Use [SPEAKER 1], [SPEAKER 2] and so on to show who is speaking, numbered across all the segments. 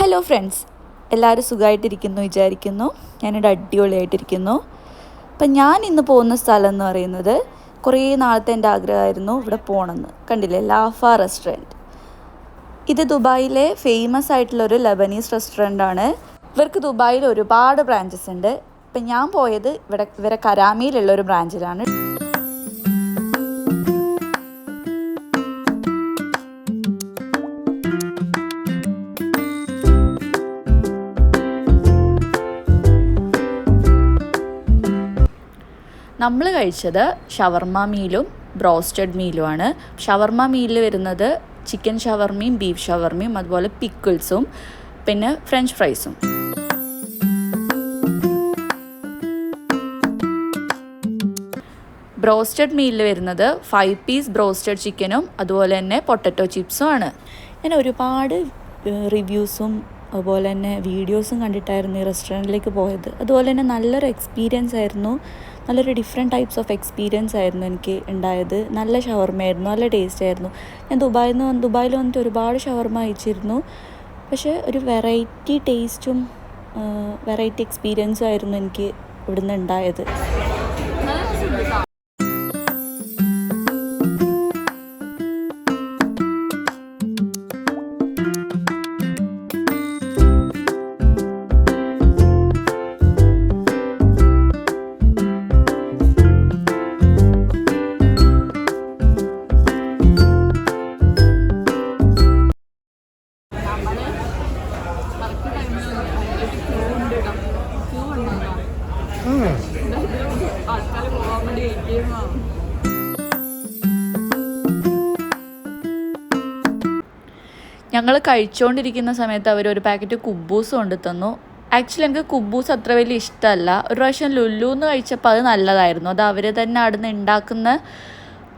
[SPEAKER 1] Hello friends, എല്ലാവരും സുഖമായിട്ടിരിക്കുന്നു വിചാരിക്കുന്നു. ഞാനിവിടെ അടിപൊളിയായിട്ടിരിക്കുന്നു. അപ്പം ഞാൻ ഇന്ന് പോകുന്ന സ്ഥലം എന്ന് പറയുന്നത് കുറേ നാളത്തെ എൻ്റെ ആഗ്രഹമായിരുന്നു ഇവിടെ പോകണമെന്ന്. കണ്ടില്ലേ, ലാഫ റെസ്റ്റോറൻറ്റ്. ഇത് ദുബായിലെ ഫേമസ് ആയിട്ടുള്ളൊരു ലബനീസ് റെസ്റ്റോറൻ്റാണ്. ഇവർക്ക് ദുബായിൽ ഒരുപാട് ബ്രാഞ്ചസ് ഉണ്ട്. ഇപ്പം ഞാൻ പോയത് ഇവരെ കരാമിയിലുള്ളൊരു ബ്രാഞ്ചിലാണ്. നമ്മൾ കഴിച്ചത് ഷവർമ മീലും ബ്രോസ്റ്റഡ് മീലുമാണ്. ഷവർമ മീലിൽ വരുന്നത് ചിക്കൻ ഷവർമയും ബീഫ് ഷവർമയും അതുപോലെ പിക്കിൾസും പിന്നെ ഫ്രഞ്ച് ഫ്രൈസും. ബ്രോസ്റ്റഡ് മീലിൽ വരുന്നത് 5 പീസ് ബ്രോസ്റ്റഡ് ചിക്കനും അതുപോലെ തന്നെ പൊട്ടറ്റോ ചിപ്സും ആണ്. ഞാൻ ഒരുപാട് റിവ്യൂസും അതുപോലെ തന്നെ വീഡിയോസും കണ്ടിട്ടായിരുന്നു ഈ റെസ്റ്റോറൻറ്റിലേക്ക് പോയത്. അതുപോലെ തന്നെ നല്ലൊരു എക്സ്പീരിയൻസ് ആയിരുന്നു. നല്ലൊരു ഡിഫറെൻറ്റ് ടൈപ്സ് ഓഫ് എക്സ്പീരിയൻസ് ആയിരുന്നു എനിക്ക് ഉണ്ടായത്. നല്ല ഷവർമയായിരുന്നു, നല്ല ടേസ്റ്റ് ആയിരുന്നു. ഞാൻ ദുബായിൽ വന്നിട്ട് ഒരുപാട് ഷവർമ കഴിച്ചിരുന്നു. പക്ഷേ ഒരു വെറൈറ്റി ടേസ്റ്റും വെറൈറ്റി എക്സ്പീരിയൻസും ആയിരുന്നു എനിക്ക് ഇവിടുന്ന് ഉണ്ടായത്. ഞങ്ങൾ കഴിച്ചുകൊണ്ടിരിക്കുന്ന സമയത്ത് അവരൊരു പാക്കറ്റ് കുബൂസ് കൊണ്ട് തന്നു. ആക്ച്വലി എനിക്ക് കുബൂസ് അത്ര വലിയ ഇഷ്ടമല്ല. ഒരു പ്രാവശ്യം ലുലുന്ന് കഴിച്ചപ്പോൾ അത് നല്ലതായിരുന്നു. അത് അവർ തന്നെ അവിടുന്ന് ഉണ്ടാക്കുന്ന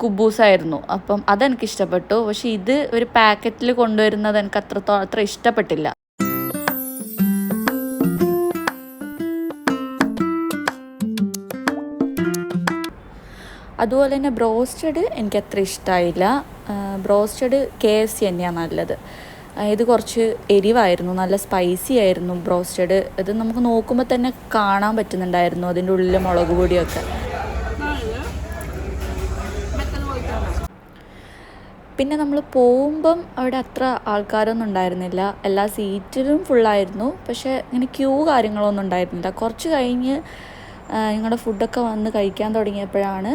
[SPEAKER 1] കുബൂസായിരുന്നു. അപ്പം അതെനിക്ക് ഇഷ്ടപ്പെട്ടു. പക്ഷേ ഇത് ഒരു പാക്കറ്റിൽ കൊണ്ടുവരുന്നത് എനിക്ക് അത്ര ഇഷ്ടപ്പെട്ടില്ല. അതുപോലെ തന്നെ ബ്രോസ്റ്റഡ് എനിക്ക് അത്ര ഇഷ്ടമായില്ല. ബ്രോസ്റ്റഡ് KFC തന്നെയാണ് നല്ലത്. ഇത് കുറച്ച് എരിവായിരുന്നു, നല്ല സ്പൈസി ആയിരുന്നു ബ്രോസ്റ്റഡ്. ഇത് നമുക്ക് നോക്കുമ്പോൾ തന്നെ കാണാൻ പറ്റുന്നുണ്ടായിരുന്നു അതിൻ്റെ ഉള്ളിൽ മുളക് പൊടിയൊക്കെ. പിന്നെ നമ്മൾ പോകുമ്പം അവിടെ അത്ര ആൾക്കാരൊന്നും ഉണ്ടായിരുന്നില്ല. എല്ലാ സീറ്റിലും ഫുള്ളായിരുന്നു. പക്ഷേ ഇങ്ങനെ ക്യൂ കാര്യങ്ങളൊന്നും ഉണ്ടായിരുന്നില്ല. കുറച്ച് കഴിഞ്ഞ് ഞങ്ങളുടെ ഫുഡൊക്കെ വന്ന് കഴിക്കാൻ തുടങ്ങിയപ്പോഴാണ്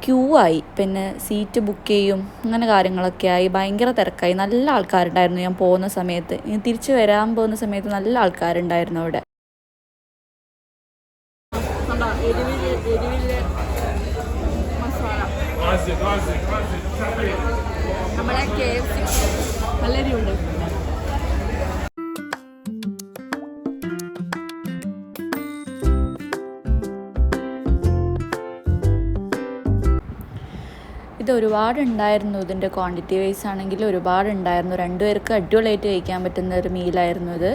[SPEAKER 1] ക്യൂ ആയി. പിന്നെ സീറ്റ് ബുക്ക് ചെയ്യും അങ്ങനെ കാര്യങ്ങളൊക്കെ ആയി. ഭയങ്കര തിരക്കായി. നല്ല ആൾക്കാരുണ്ടായിരുന്നു ഞാൻ പോകുന്ന സമയത്ത്. ഇനി തിരിച്ച് വരാൻ പോകുന്ന സമയത്ത് നല്ല ആൾക്കാരുണ്ടായിരുന്നു അവിടെ.
[SPEAKER 2] നമ്മളെ KFC നല്ല എരിവുണ്ട്.
[SPEAKER 1] ഇത് ഒരുപാടുണ്ടായിരുന്നു. ഇതിൻ്റെ ക്വാണ്ടിറ്റി വൈസ് ആണെങ്കിൽ ഒരുപാടുണ്ടായിരുന്നു. 2 പേർക്ക് അടിപൊളിയായിട്ട് കഴിക്കാൻ പറ്റുന്ന ഒരു മീലായിരുന്നു ഇത്.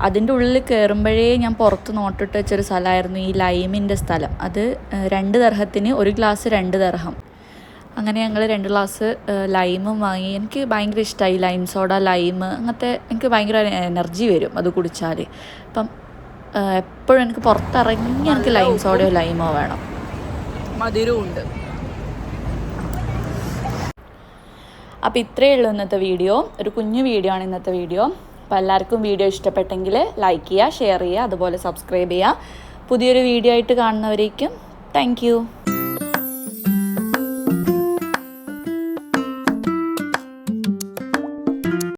[SPEAKER 1] അതിൻ്റെ ഉള്ളിൽ കയറുമ്പോഴേ ഞാൻ പുറത്ത് നോട്ടിട്ട് വെച്ചൊരു സ്ഥലമായിരുന്നു ഈ ലൈമിൻ്റെ സ്ഥലം. അത് 2 ദർഹത്തിന് 1 ഗ്ലാസ് 2 ദർഹം. അങ്ങനെ ഞങ്ങൾ 2 ഗ്ലാസ് ലൈമും വാങ്ങി. എനിക്ക് ഭയങ്കര ഇഷ്ടമായി ലൈം സോഡ, ലൈം അങ്ങനത്തെ. എനിക്ക് ഭയങ്കര എനർജി വരും അത് കുടിച്ചാൽ. അപ്പം എപ്പോഴും എനിക്ക് പുറത്തിറങ്ങി എനിക്ക് ലൈം സോഡയോ ലൈമോ വേണം.
[SPEAKER 2] മധുരവും ഉണ്ട്.
[SPEAKER 1] അപ്പോൾ ഇത്രയേ ഉള്ളൂ ഇന്നത്തെ വീഡിയോ. ഒരു കുഞ്ഞു വീഡിയോ ആണ് ഇന്നത്തെ വീഡിയോ. അപ്പോൾ എല്ലാവർക്കും വീഡിയോ ഇഷ്ടപ്പെട്ടെങ്കിൽ ലൈക്ക് ചെയ്യുക, ഷെയർ ചെയ്യുക, അതുപോലെ സബ്സ്ക്രൈബ് ചെയ്യുക. പുതിയൊരു വീഡിയോ ആയിട്ട് കാണുന്നവരേക്കും താങ്ക് യു.